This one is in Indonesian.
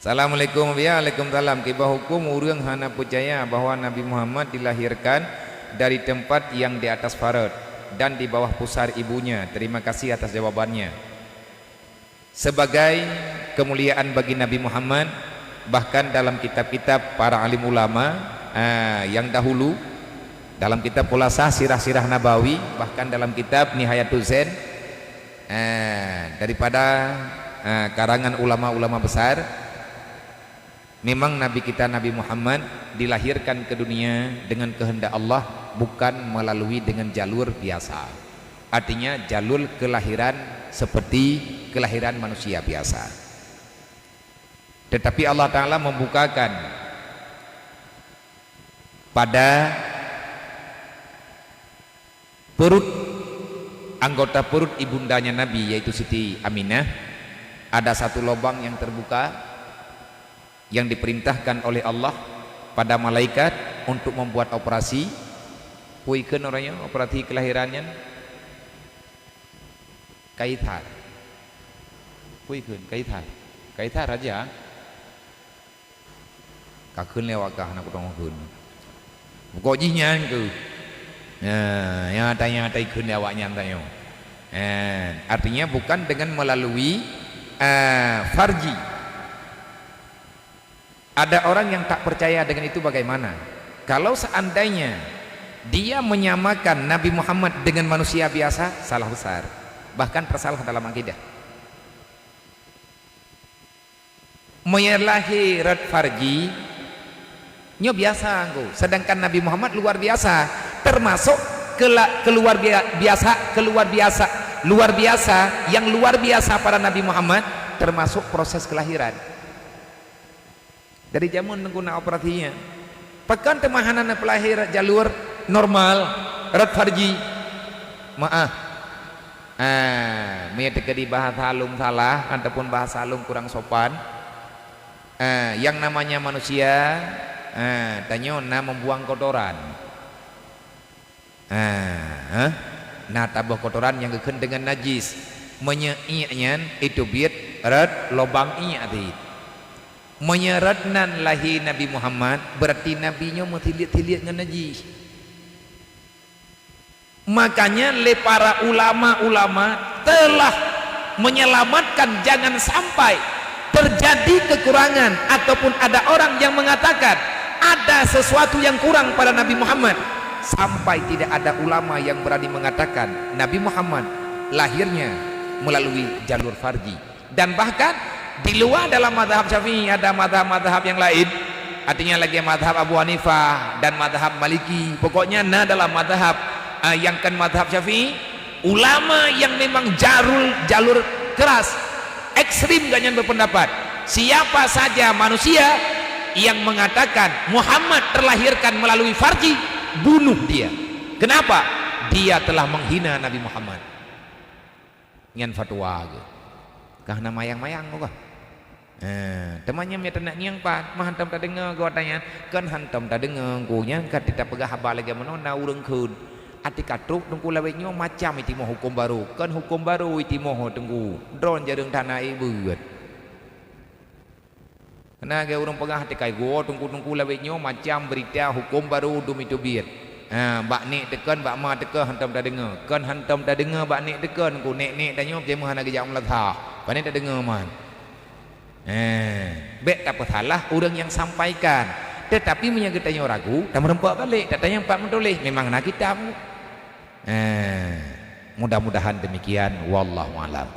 Assalamualaikum Waalaikumsalam. Kibah hukum urang hana percaya bahwa Nabi Muhammad dilahirkan dari tempat yang di atas farad dan di bawah pusar ibunya. Terima kasih atas jawabannya. Sebagai kemuliaan bagi Nabi Muhammad, bahkan dalam kitab-kitab para alim ulama yang dahulu, dalam kitab Khulasah Sirah-Sirah Nabawi, bahkan dalam kitab Nihayatul Zain, daripada karangan ulama-ulama besar, memang Nabi kita Nabi Muhammad dilahirkan ke dunia dengan kehendak Allah, bukan melalui dengan jalur biasa. Artinya jalur kelahiran seperti kelahiran manusia biasa. Tetapi Allah Ta'ala membukakan pada perut, anggota perut ibundanya Nabi, yaitu Siti Aminah, ada satu lubang yang terbuka yang diperintahkan oleh Allah pada malaikat untuk membuat operasi. Puikan orangnya operasi kelahirannya kaitar. Puikan kaitar aja. Kakun lewat kah nak potong kun. Gojinya ke. Yang tanya kun lewatnya tanya. Artinya bukan dengan melalui farji. Ada orang yang tak percaya dengan itu. Bagaimana kalau seandainya dia menyamakan Nabi Muhammad dengan manusia biasa? Salah besar, bahkan tersalah dalam akidah. Melahirat farji nya biasa anggo, sedangkan Nabi Muhammad luar biasa, termasuk luar biasa yang luar biasa pada Nabi Muhammad, termasuk proses kelahiran. Dari zaman menggunakan operasinya, pekan temahanan pelahir jalur normal, rat farji, maaf, menyatakan bahasa halum salah ataupun bahasa halum kurang sopan. Yang namanya manusia, tanyona membuang kotoran, nah tabah kotoran yang keken dengan najis, menye'i'nyan itu biat rat lobang i'ati. Menyeratnan lahi Nabi Muhammad, berarti nabinya melihat-lihat dengan najis. Makanya para ulama-ulama telah menyelamatkan jangan sampai terjadi kekurangan ataupun ada orang yang mengatakan ada sesuatu yang kurang pada Nabi Muhammad, sampai tidak ada ulama yang berani mengatakan Nabi Muhammad lahirnya melalui jalur farji. Dan bahkan di luar dalam mazhab Syafi'i ada mazhab-mazhab yang lain, artinya lagi mazhab Abu Hanifah dan mazhab Maliki. Pokoknya dalam mazhab yang kan mazhab Syafi'i, ulama yang memang jalur keras, ekstrim ganyan berpendapat, siapa saja manusia yang mengatakan Muhammad terlahirkan melalui farji, bunuh dia. Kenapa? Dia telah menghina Nabi Muhammad. Ngan fatwa karena mayang-mayang kok. Temannya minta nak nyang pat, mah hantam tak dengar gua tanya, kan hantam tak dengar gunya kat tidak pegah haba lagi menona urang kun. Ati katruk tunggu lawetnya macam itu mau hukum baru. Kan hukum baru itu mau tunggu. Drone jarang tanah ibuat. Karena ke urang pegah hati kai gua tunggu lawetnya macam berita hukum baru dumi tu biat. Bak nek tekan bak ma tekan hantam tak dengar. Kan hantam tak dengar bak nek tekan ku nek tanya je mah nak jam latah. Pane tak dengar man. Bet tak salah orang yang sampaikan, tetapi menyangkutnya ragu dan merempak balik. Datanya empat menulis memang nak kitab. Mudah-mudahan demikian. Wallahu alam.